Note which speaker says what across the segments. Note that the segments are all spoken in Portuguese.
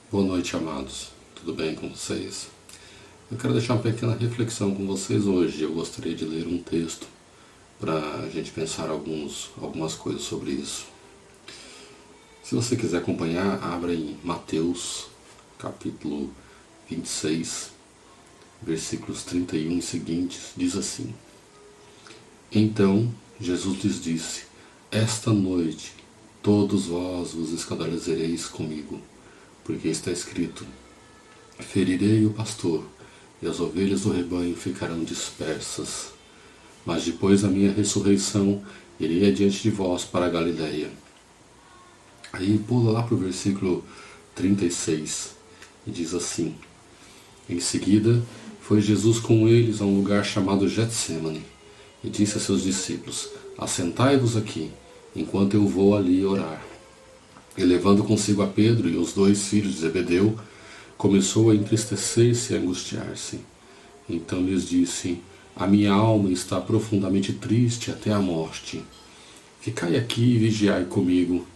Speaker 1: Boa noite, amados. Tudo bem com vocês? Eu quero deixar uma pequena reflexão com vocês hoje. Eu gostaria de ler um texto para a gente pensar algumas coisas sobre isso. Se você quiser acompanhar, abra em Mateus, capítulo 26, versículos 31 e seguintes, diz assim: Então Jesus lhes disse: Esta noite todos vós vos escandalizareis comigo, porque está escrito: ferirei o pastor, e as ovelhas do rebanho ficarão dispersas. Mas depois da minha ressurreição, irei adiante de vós para a Galileia. Aí pula lá para o versículo 36, e diz assim: Em seguida, foi Jesus com eles a um lugar chamado Getsêmani, e disse a seus discípulos: Assentai-vos aqui, enquanto eu vou ali orar. E levando consigo a Pedro e os 2 filhos de Zebedeu, começou a entristecer-se e a angustiar-se. Então lhes disse: A minha alma está profundamente triste até a morte. Ficai aqui e vigiai comigo.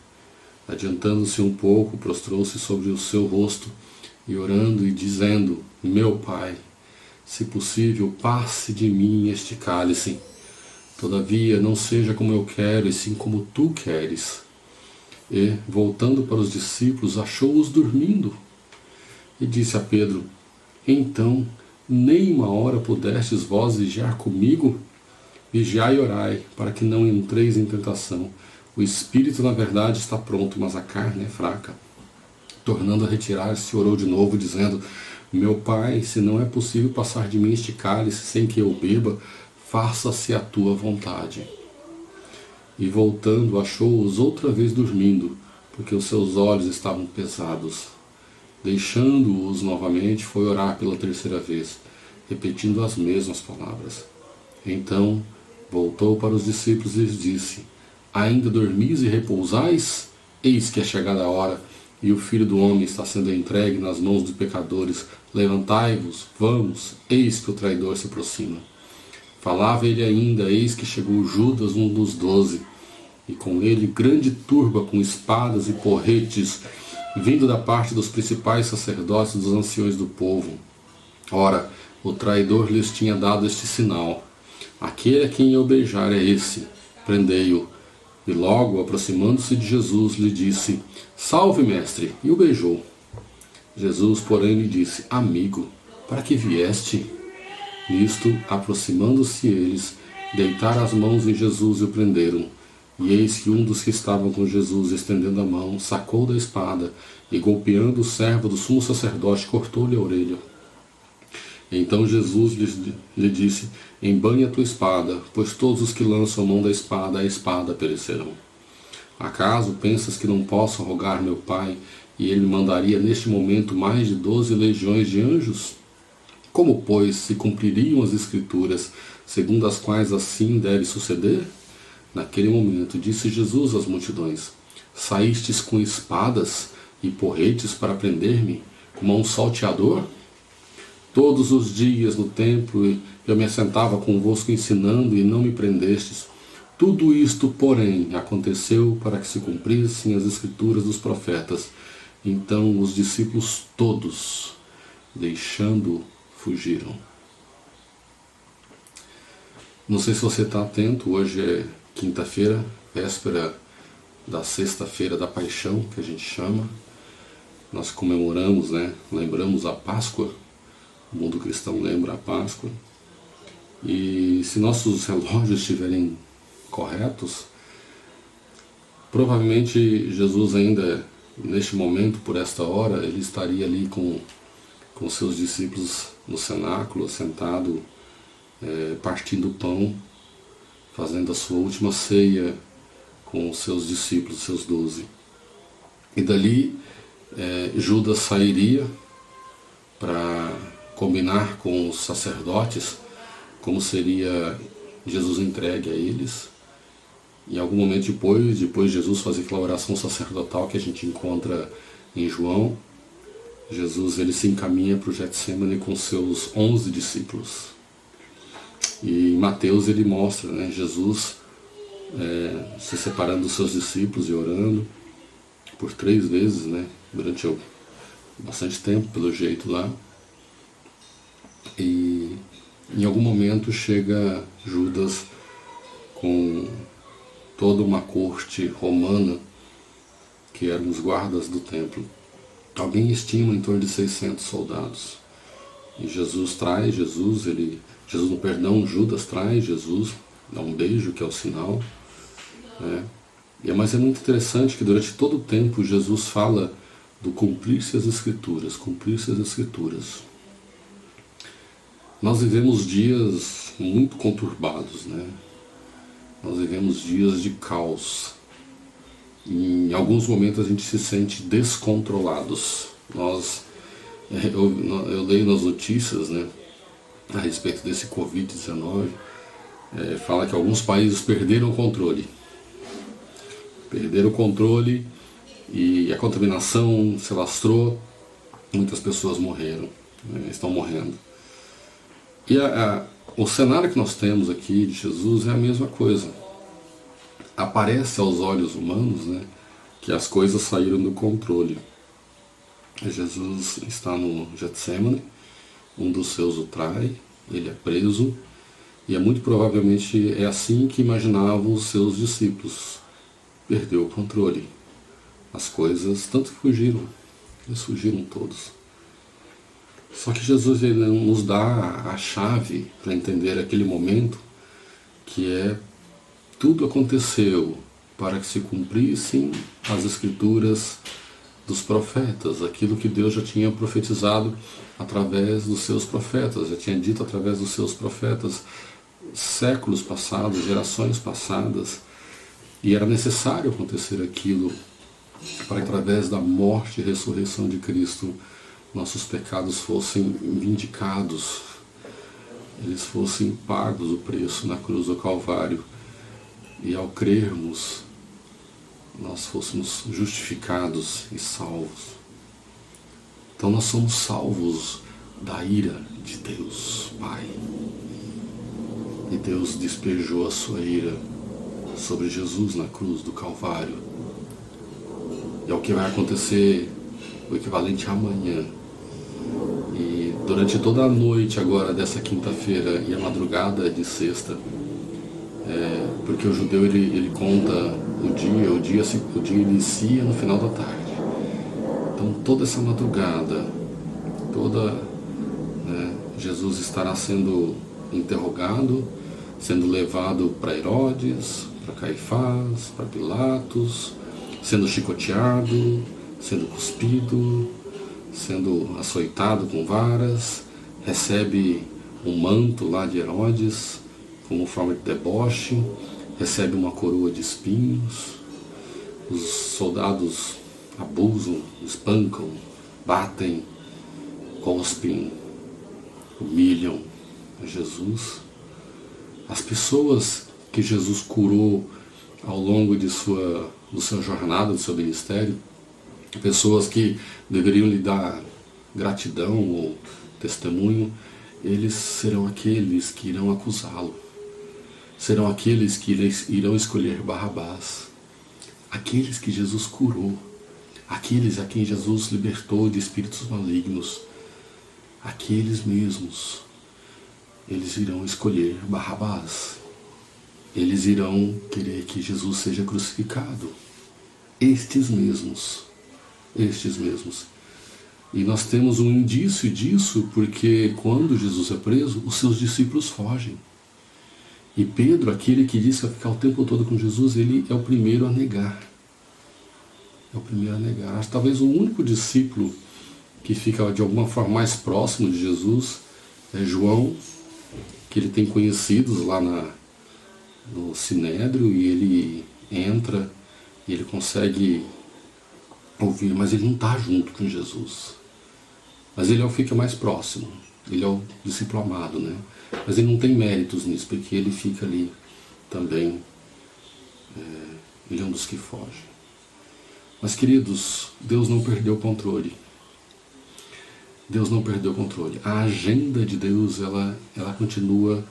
Speaker 1: Adiantando-se um pouco, prostrou-se sobre o seu rosto, e orando e dizendo: Meu Pai, se possível, passe de mim este cálice. Todavia, não seja como eu quero, e sim como tu queres. E, voltando para os discípulos, achou-os dormindo. E disse a Pedro: Então, nem uma hora pudestes vós vigiar comigo? Vigiai e orai, para que não entreis em tentação. O espírito, na verdade, está pronto, mas a carne é fraca. Tornando a retirar-se, orou de novo, dizendo: Meu Pai, se não é possível passar de mim este cálice sem que eu beba, faça-se a tua vontade. E voltando, achou-os outra vez dormindo, porque os seus olhos estavam pesados. Deixando-os novamente, foi orar pela 3ª vez, repetindo as mesmas palavras. Então voltou para os discípulos e lhes disse: Ainda dormis e repousais? Eis que é chegada a hora, e o Filho do Homem está sendo entregue nas mãos dos pecadores. Levantai-vos, vamos, eis que o traidor se aproxima. Falava ele ainda, eis que chegou Judas, um dos 12, e com ele grande turba com espadas e porretes, vindo da parte dos principais sacerdotes e dos anciões do povo. Ora, o traidor lhes tinha dado este sinal: Aquele a quem eu beijar é esse, prendei-o. E logo, aproximando-se de Jesus, lhe disse: Salve, mestre, e o beijou. Jesus, porém, lhe disse: Amigo, para que vieste? Nisto, aproximando-se eles, deitaram as mãos em Jesus e o prenderam. E eis que um dos que estavam com Jesus, estendendo a mão, sacou da espada e, golpeando o servo do sumo sacerdote, cortou-lhe a orelha. Então Jesus lhe disse: embainha a tua espada, pois todos os que lançam a mão da espada, a espada perecerão. Acaso pensas que não posso rogar meu Pai, e ele me mandaria neste momento mais de 12 legiões de anjos? Como, pois, se cumpririam as Escrituras, segundo as quais assim deve suceder? Naquele momento disse Jesus às multidões: saístes com espadas e porretes para prender-me, como a um salteador? Todos os dias no templo eu me assentava convosco ensinando e não me prendestes. Tudo isto, porém, aconteceu para que se cumprissem as Escrituras dos profetas. Então os discípulos todos, deixando, fugiram. Não sei se você está atento, hoje é quinta-feira, véspera da sexta-feira da Paixão, que a gente chama. Nós comemoramos, lembramos a Páscoa, o mundo cristão lembra a Páscoa. E se nossos relógios estiverem corretos, provavelmente Jesus ainda, neste momento, por esta hora, ele estaria ali com seus discípulos no cenáculo, sentado, partindo o pão, fazendo a sua última ceia com os seus discípulos, seus 12. E dali Judas sairia para combinar com os sacerdotes como seria Jesus entregue a eles. Em algum momento depois Jesus fazia aquela oração sacerdotal que a gente encontra em João. Jesus ele se encaminha para o Getsemane com seus 11 discípulos. E em Mateus ele mostra Jesus se separando dos seus discípulos e orando por 3 vezes, durante bastante tempo, pelo jeito lá. E em algum momento chega Judas com toda uma corte romana, que eram os guardas do templo. Alguém estima em torno de 600 soldados. E Judas traz Jesus, dá um beijo, que é o sinal. Mas é muito interessante que durante todo o tempo Jesus fala do cumprir-se as Escrituras, cumprir-se as Escrituras. Nós vivemos dias muito conturbados, Nós vivemos dias de caos. Em alguns momentos a gente se sente descontrolados. Eu leio nas notícias, a respeito desse Covid-19, fala que alguns países perderam o controle. Perderam o controle e a contaminação se alastrou, muitas pessoas morreram, estão morrendo. E o cenário que nós temos aqui de Jesus é a mesma coisa. Aparece aos olhos humanos que as coisas saíram do controle. Jesus está no Getsemane, um dos seus o trai, ele é preso, e muito provavelmente é assim que imaginavam os seus discípulos. Perdeu o controle. As coisas, tanto que fugiram, eles fugiram todos. Só que Jesus ele nos dá a chave para entender aquele momento, que tudo aconteceu para que se cumprissem as Escrituras dos profetas, aquilo que Deus já tinha profetizado através dos seus profetas, já tinha dito através dos seus profetas, séculos passados, gerações passadas, e era necessário acontecer aquilo para que através da morte e ressurreição de Cristo nossos pecados fossem vindicados, eles fossem pagos o preço na cruz do Calvário, e ao crermos nós fôssemos justificados e salvos. Então nós somos salvos da ira de Deus Pai, e Deus despejou a sua ira sobre Jesus na cruz do Calvário. E é o que vai acontecer, o equivalente a amanhã. E durante toda a noite agora dessa quinta-feira e a madrugada de sexta, porque o judeu ele conta o dia inicia no final da tarde. Então toda essa madrugada, Jesus estará sendo interrogado, sendo levado para Herodes, para Caifás, para Pilatos, sendo chicoteado, sendo cuspido, sendo açoitado com varas, recebe um manto lá de Herodes como forma de deboche, recebe uma coroa de espinhos, os soldados abusam, espancam, batem, cospem, humilham a Jesus. As pessoas que Jesus curou ao longo de sua jornada, do seu ministério, pessoas que deveriam lhe dar gratidão ou testemunho, eles serão aqueles que irão acusá-lo. Serão aqueles que irão escolher Barrabás. Aqueles que Jesus curou. Aqueles a quem Jesus libertou de espíritos malignos. Aqueles mesmos. Eles irão escolher Barrabás. Eles irão querer que Jesus seja crucificado. Estes mesmos. Estes mesmos. E nós temos um indício disso porque quando Jesus é preso, os seus discípulos fogem. E Pedro, aquele que disse que vai ficar o tempo todo com Jesus, ele é o primeiro a negar. É o primeiro a negar. Talvez o único discípulo que fica de alguma forma mais próximo de Jesus é João, que ele tem conhecidos lá no Sinédrio, e ele entra e ele consegue ouvir, mas ele não está junto com Jesus. Mas ele é o que fica mais próximo, ele é o discípulo amado, né? Mas ele não tem méritos nisso, porque ele fica ali também, ele é um dos que foge. Mas queridos, Deus não perdeu o controle. Deus não perdeu o controle. A agenda de Deus, ela continua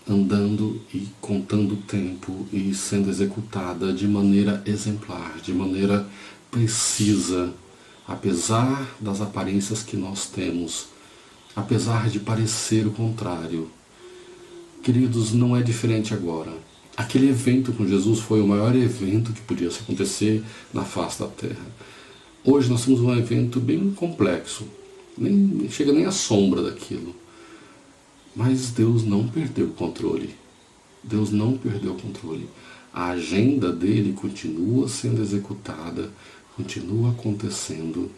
Speaker 1: andando e contando o tempo e sendo executada de maneira exemplar, de maneira precisa, apesar das aparências que nós temos, apesar de parecer o contrário. Queridos, não é diferente agora. Aquele evento com Jesus foi o maior evento que podia acontecer na face da Terra. Hoje nós temos um evento bem complexo, nem chega nem à sombra daquilo. Mas Deus não perdeu o controle. Deus não perdeu o controle. A agenda dele continua sendo executada, continua acontecendo.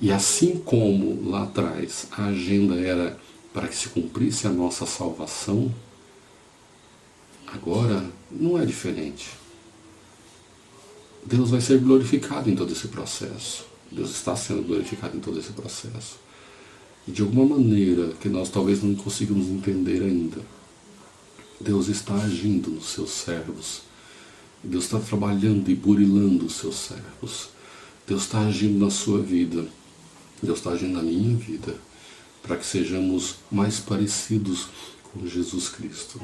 Speaker 1: E assim como lá atrás a agenda era para que se cumprisse a nossa salvação, agora não é diferente. Deus vai ser glorificado em todo esse processo. Deus está sendo glorificado em todo esse processo. E de alguma maneira que nós talvez não consigamos entender ainda, Deus está agindo nos seus servos. Deus está trabalhando e burilando os seus servos. Deus está agindo na sua vida. Deus está agindo na minha vida, para que sejamos mais parecidos com Jesus Cristo,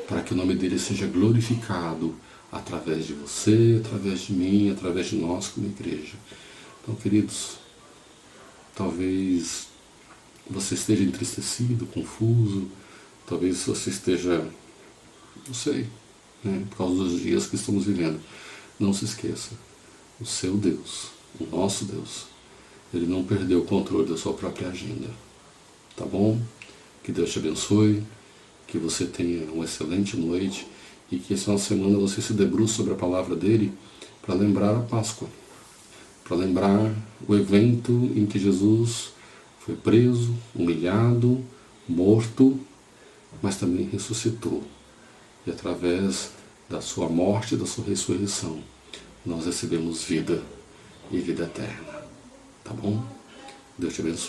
Speaker 1: para que o nome dele seja glorificado através de você, através de mim, através de nós como igreja. Então, queridos, talvez você esteja entristecido, confuso, talvez você esteja, não sei, por causa dos dias que estamos vivendo. Não se esqueça, o seu Deus, o nosso Deus, ele não perdeu o controle da sua própria agenda. Tá bom? Que Deus te abençoe, que você tenha uma excelente noite e que esse final de semana você se debruce sobre a palavra dele para lembrar a Páscoa, para lembrar o evento em que Jesus foi preso, humilhado, morto, mas também ressuscitou. E através da sua morte e da sua ressurreição, nós recebemos vida e vida eterna. Tá bom? Deus te abençoe.